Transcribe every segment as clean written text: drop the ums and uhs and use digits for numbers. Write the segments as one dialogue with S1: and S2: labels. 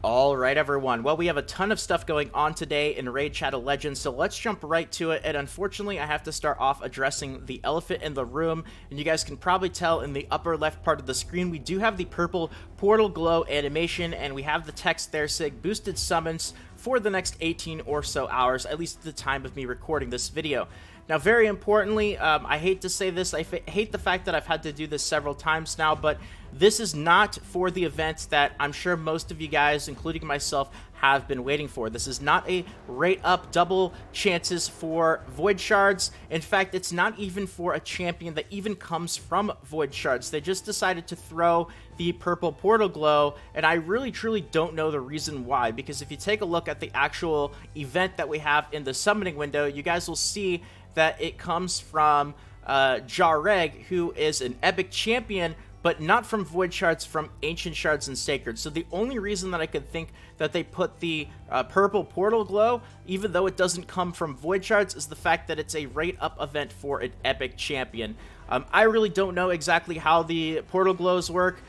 S1: All right, everyone. Well, we have a ton of stuff going on today in Raid Shadow Legends, so let's jump right to it. And unfortunately, I have to start off addressing the elephant in the room. And you guys can probably tell in the upper left part of the screen, we do have the purple portal glow animation, and we have the text there saying boosted summons for the next 18 or so hours, at least at the time of me recording this video. Now, very importantly, I hate to say this, I hate the fact that I've had to do this several times now, but this is not for the events that I'm sure most of you guys, including myself, have been waiting for. This is not a rate up double chances for Void Shards. In fact, it's not even for a champion that even comes from Void Shards. They just decided to throw the purple portal glow, and I really truly don't know the reason why, because if you take a look at the actual event that we have in the summoning window, you guys will see that it comes from Jareg, who is an epic champion, but not from Void Shards, from Ancient Shards and Sacred. So the only reason that I could think that they put the purple portal glow, even though it doesn't come from Void Shards, is the fact that it's a rate up event for an epic champion. I really don't know exactly how the portal glows work.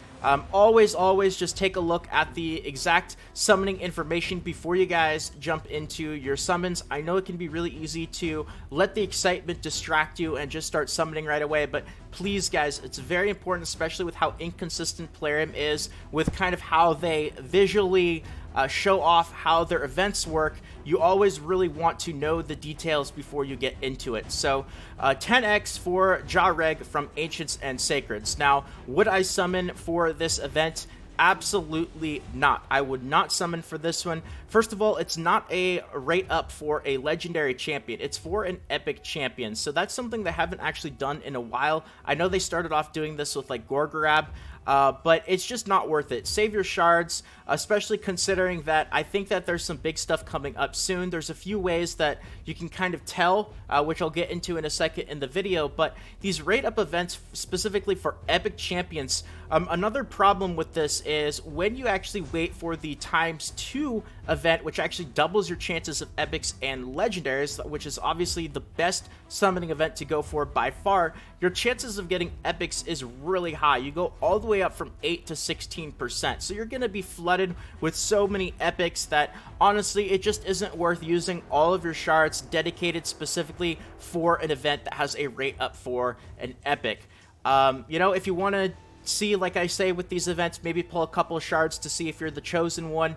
S1: Always just take a look at the exact summoning information before you guys jump into your summons. I know it can be really easy to let the excitement distract you and just start summoning right away, but please guys, it's very important, especially with how inconsistent Plarium is, with kind of how they visually show off how their events work. You always really want to know the details before you get into it. So 10x for Jareg from Ancients and Sacreds. Now, would I summon for this event? Absolutely not. I would not summon for this one. First of all, it's not a rate up for a legendary champion. It's for an epic champion. So that's something they haven't actually done in a while. I know they started off doing this with like Gorgorab, but it's just not worth it. Save your shards, especially considering that I think that there's some big stuff coming up soon. There's a few ways that you can kind of tell, which I'll get into in a second in the video, but these rate up events specifically for epic champions, another problem with this is when you actually wait for the ×2 event, which actually doubles your chances of epics and legendaries, which is obviously the best summoning event to go for by far, your chances of getting epics is really high. You go all the way up from 8 to 16%. So you're going to be flooded with so many epics that honestly, it just isn't worth using all of your shards dedicated specifically for an event that has a rate up for an epic. You know, if you want to see, like I say with these events, maybe pull a couple of shards to see if you're the chosen one.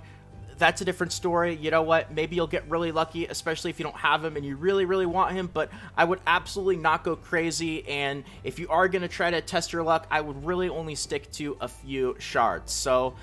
S1: That's a different story. You know what? Maybe you'll get really lucky, especially if you don't have him and you really want him, but I would absolutely not go crazy, and if you are going to try to test your luck, I would really only stick to a few shards. So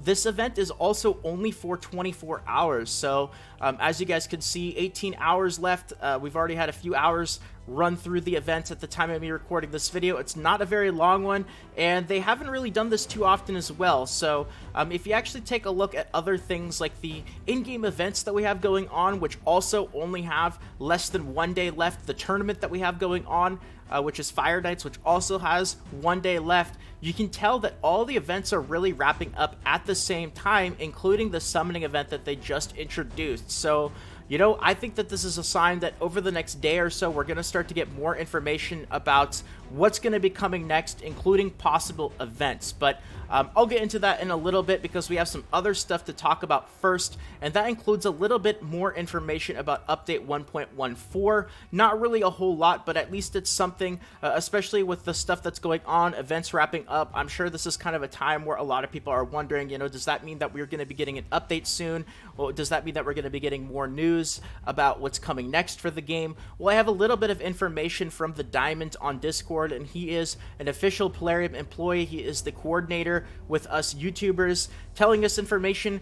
S1: this event is also only for 24 hours, so as you guys can see, 18 hours left. We've already had a few hours run through the event at the time of me recording this video. It's not a very long one, and they haven't really done this too often as well. So if you actually take a look at other things like the in-game events that we have going on, which also only have less than 1 day left, the tournament that we have going on, which is Fire Nights, which also has 1 day left, you can tell that all the events are really wrapping up at the same time, including the summoning event that they just introduced. So, you know, I think that this is a sign that over the next day or so, we're going to start to get more information about what's going to be coming next, including possible events. But I'll get into that in a little bit because we have some other stuff to talk about first, and that includes a little bit more information about Update 1.14. Not really a whole lot, but at least it's something, especially with the stuff that's going on, events wrapping up. I'm sure this is kind of a time where a lot of people are wondering, you know, does that mean that we're going to be getting an update soon? Or does that mean that we're going to be getting more news about what's coming next for the game? Well, I have a little bit of information from the Diamond on Discord, and he is an official Plarium employee. He is the coordinator with us YouTubers, telling us information.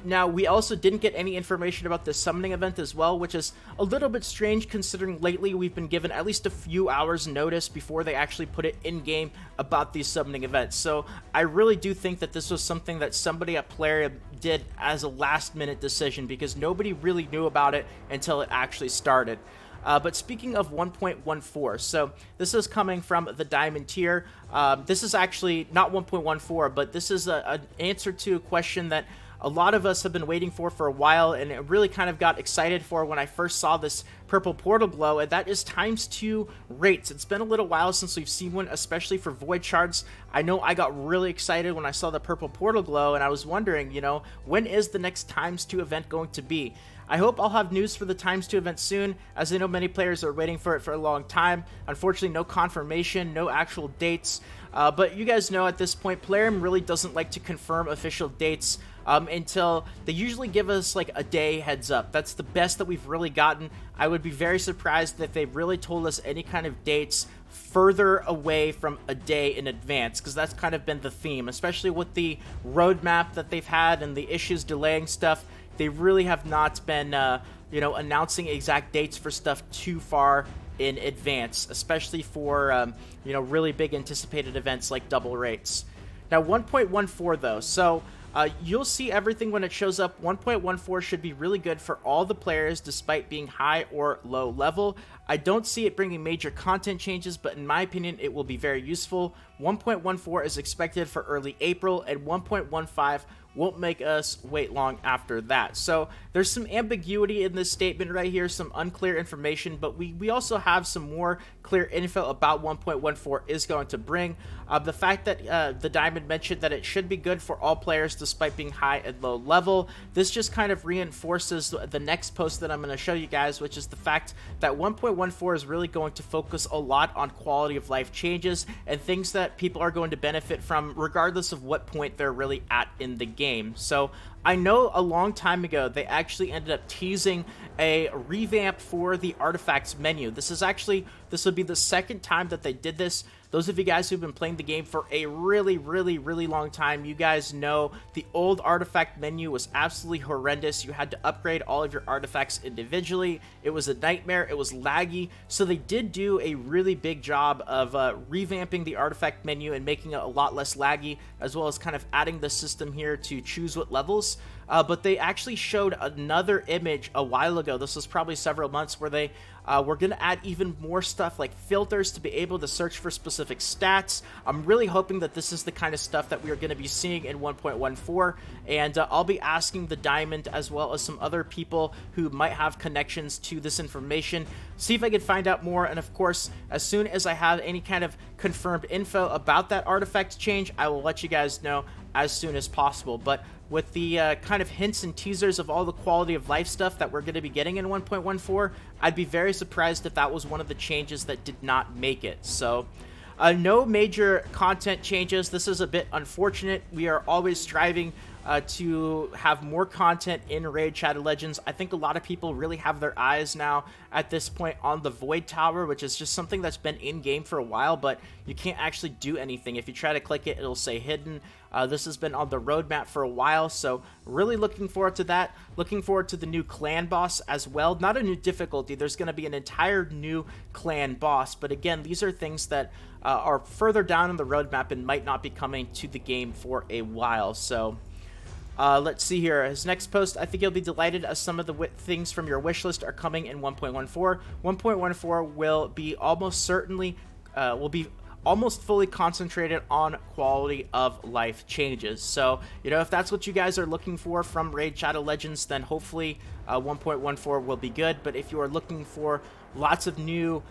S1: Now, we also didn't get any information about the summoning event as well, which is a little bit strange considering lately we've been given at least a few hours notice before they actually put it in-game about these summoning events. So I really do think that this was something that somebody at Plarium did as a last-minute decision because nobody really knew about it until it actually started. But speaking of 1.14, so this is coming from the Diamond tier. This is actually not 1.14, but this is an answer to a question that a lot of us have been waiting for a while, and it really kind of got excited for when I first saw this purple portal glow, and that is ×2 rates. It's been a little while since we've seen one, especially for void shards. I know I got really excited when I saw the purple portal glow, and I was wondering, you know, when is the next ×2 event going to be? I hope I'll have news for the ×2 event soon, as I know many players are waiting for it for a long time. Unfortunately, no confirmation, no actual dates, but you guys know at this point, Plarium really doesn't like to confirm official dates until they usually give us like a day heads up. That's the best that we've really gotten. I would be very surprised if they really told us any kind of dates further away from a day in advance, because that's kind of been the theme, especially with the roadmap that they've had and the issues delaying stuff. They really have not been, you know, announcing exact dates for stuff too far in advance, especially for, you know, really big anticipated events like double rates. Now, 1.14 though, so you'll see everything when it shows up. 1.14 should be really good for all the players despite being high or low level. I don't see it bringing major content changes, but in my opinion, it will be very useful. 1.14 is expected for early April, and 1.15 won't make us wait long after that. So there's some ambiguity in this statement right here, some unclear information, but we also have some more clear info about 1.14 is going to bring. The fact that the Diamond mentioned that it should be good for all players despite being high and low level, this just kind of reinforces the next post that I'm going to show you guys, which is the fact that 1.14 is really going to focus a lot on quality of life changes and things that people are going to benefit from regardless of what point they're really at in the game. So I know a long time ago they actually ended up teasing a revamp for the artifacts menu. This would be the second time that they did this. Those of you guys who've been playing the game for a really long time, you guys know the old artifact menu was absolutely horrendous. You had to upgrade all of your artifacts individually. It was a nightmare. It was laggy. So they did do a really big job of revamping the artifact menu and making it a lot less laggy, as well as kind of adding the system here to choose what levels. But they actually showed another image a while ago. This was probably several months, where they were going to add even more stuff like filters to be able to search for specific stats. I'm really hoping that this is the kind of stuff that we are going to be seeing in 1.14, and I'll be asking the Diamond as well as some other people who might have connections to this information, see if I can find out more. And of course, as soon as I have any kind of confirmed info about that artifact change, I will let you guys know as soon as possible. But with the kind of hints and teasers of all the quality of life stuff that we're going to be getting in 1.14, I'd be very surprised if that was one of the changes that did not make it. So no major content changes. This is a bit unfortunate. We are always striving to have more content in Raid Shadow Legends. I think a lot of people really have their eyes now at this point on the Void Tower, which is just something that's been in-game for a while, but you can't actually do anything. If you try to click it, it'll say hidden. This has been on the roadmap for a while, so really looking forward to that. Looking forward to the new clan boss as well. Not a new difficulty. There's going to be an entire new clan boss, but again, these are things that are further down in the roadmap and might not be coming to the game for a while. So let's see here. His next post, I think you'll be delighted as some of the things from your wish list are coming in 1.14. 1.14 will be almost certainly, almost fully concentrated on quality of life changes. So, you know, if that's what you guys are looking for from Raid Shadow Legends, then hopefully 1.14 will be good. But if you are looking for lots of new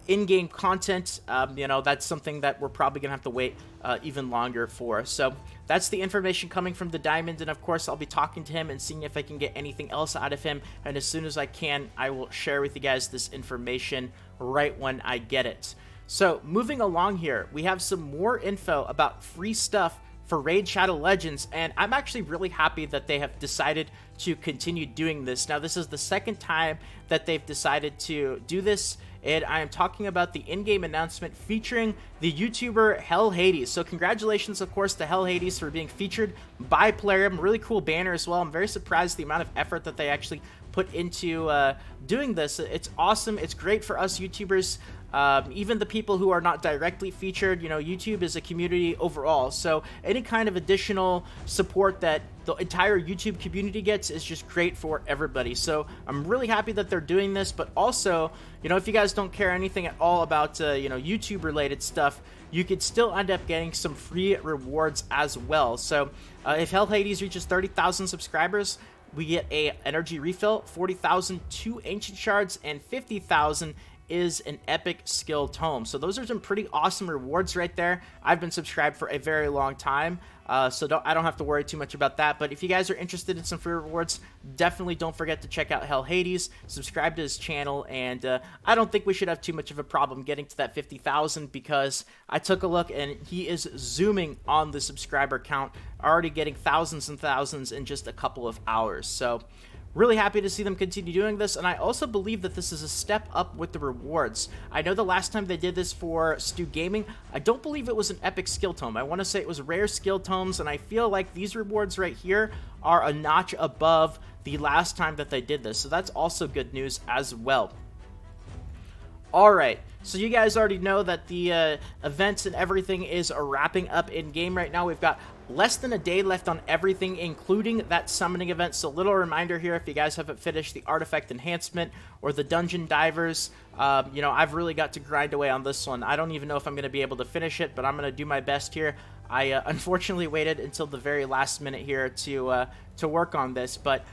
S1: in-game content, you know, that's something that we're probably gonna have to wait even longer for. So that's the information coming from the Diamond, and of course I'll be talking to him and seeing if I can get anything else out of him, and as soon as I can, I will share with you guys this information right when I get it. So moving along here, we have some more info about free stuff for Raid Shadow Legends, and I'm actually really happy that they have decided to continue doing this. Now, this is the second time that they've decided to do this, and I am talking about the in-game announcement featuring the YouTuber Hell Hades. So congratulations, of course, to Hell Hades for being featured by Plarium. Really cool banner as well. I'm very surprised the amount of effort that they actually put into doing this. It's awesome. It's great for us YouTubers. Even the people who are not directly featured, you know, YouTube is a community overall, so any kind of additional support that the entire YouTube community gets is just great for everybody. So I'm really happy that they're doing this, but also, you know, if you guys don't care anything at all about, you know, YouTube related stuff, you could still end up getting some free rewards as well. So if Hell Hades reaches 30,000 subscribers, we get a energy refill, 40,000 2 ancient shards, and 50,000 is an epic skill tome. So those are some pretty awesome rewards right there. I've been subscribed for a very long time, so I don't have to worry too much about that. But if you guys are interested in some free rewards, definitely don't forget to check out Hell Hades, subscribe to his channel, and I don't think we should have too much of a problem getting to that 50,000, because I took a look and he is zooming on the subscriber count, already getting thousands and thousands in just a couple of hours. So really happy to see them continue doing this, and I also believe that this is a step up with the rewards. I know the last time they did this for Stu Gaming, I don't believe it was an epic skill tome. I want to say it was rare skill tomes, and I feel like these rewards right here are a notch above the last time that they did this, so that's also good news as well. Alright, so you guys already know that the events and everything is wrapping up in game right now. We've got less than a day left on everything, including that summoning event. So little reminder here, if you guys haven't finished the artifact enhancement or the dungeon divers, you know, I've really got to grind away on this one. I don't even know if I'm going to be able to finish it, but I'm going to do my best here. I unfortunately waited until the very last minute here to work on this, but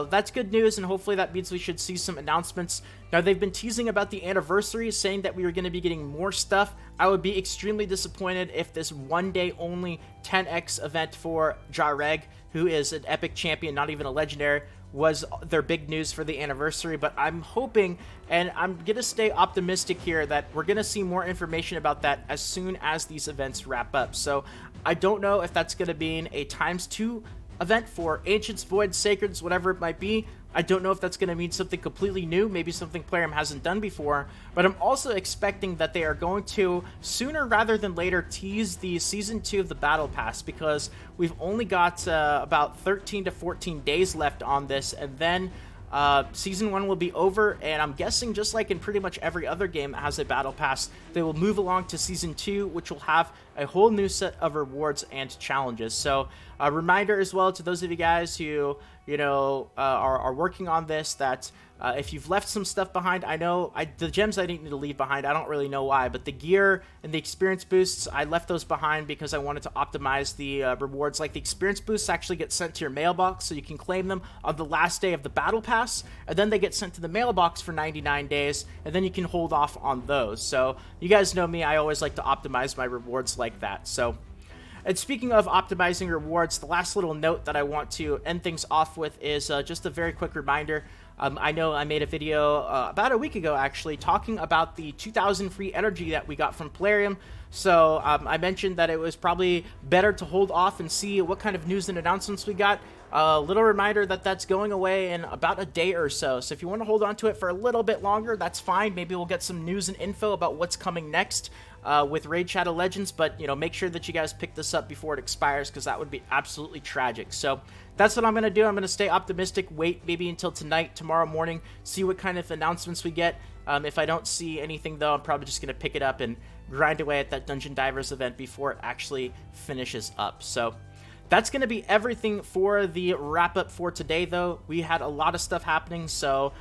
S1: that's good news, and hopefully that means we should see some announcements. Now, they've been teasing about the anniversary, saying that we were going to be getting more stuff. I would be extremely disappointed if this one-day only 10x event for Jareg, who is an epic champion, not even a legendary, was their big news for the anniversary. But I'm hoping, and I'm going to stay optimistic here, that we're going to see more information about that as soon as these events wrap up. So I don't know if that's going to be a ×2 event for Ancients, Voids, Sacreds, whatever it might be. I don't know if that's going to mean something completely new, maybe something Plarium hasn't done before, but I'm also expecting that they are going to, sooner rather than later, tease the Season 2 of the Battle Pass, because we've only got about 13 to 14 days left on this, and then Season 1 will be over, and I'm guessing just like in pretty much every other game that has a Battle Pass, they will move along to Season 2, which will have a whole new set of rewards and challenges. So a reminder as well to those of you guys who, you know, are working on this, that if you've left some stuff behind, I know the gems I didn't need to leave behind, I don't really know why, but the gear and the experience boosts, I left those behind because I wanted to optimize the rewards. Like the experience boosts actually get sent to your mailbox, so you can claim them on the last day of the Battle Pass, and then they get sent to the mailbox for 99 days, and then you can hold off on those. So you guys know me, I always like to optimize my rewards like that. So, and speaking of optimizing rewards, the last little note that I want to end things off with is just a very quick reminder. I know I made a video about a week ago, actually, talking about the 2,000 free energy that we got from Plarium. So I mentioned that it was probably better to hold off and see what kind of news and announcements we got. Little reminder that that's going away in about a day or so. So if you want to hold on to it for a little bit longer, that's fine. Maybe we'll get some news and info about what's coming next with Raid Shadow Legends. But, you know, make sure that you guys pick this up before it expires, because that would be absolutely tragic. So that's what I'm going to do. I'm going to stay optimistic, wait maybe until tonight, tomorrow morning, see what kind of announcements we get. If I don't see anything, though, I'm probably just going to pick it up and grind away at that Dungeon Divers event before it actually finishes up. So that's going to be everything for the wrap-up for today, though. We had a lot of stuff happening, so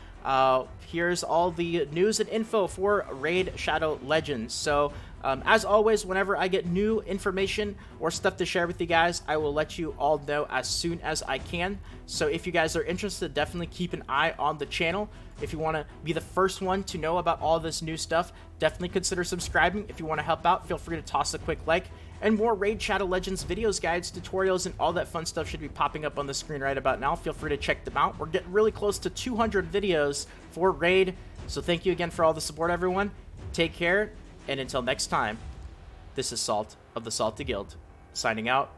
S1: here's all the news and info for Raid Shadow Legends. So as always, whenever I get new information or stuff to share with you guys, I will let you all know as soon as I can. So if you guys are interested, definitely keep an eye on the channel. If you want to be the first one to know about all this new stuff, definitely consider subscribing. If you want to help out, feel free to toss a quick like. And more Raid Shadow Legends videos, guides, tutorials, and all that fun stuff should be popping up on the screen right about now. Feel free to check them out. We're getting really close to 200 videos for Raid. So thank you again for all the support, everyone. Take care, and until next time, this is Salt of the Salty Guild, signing out.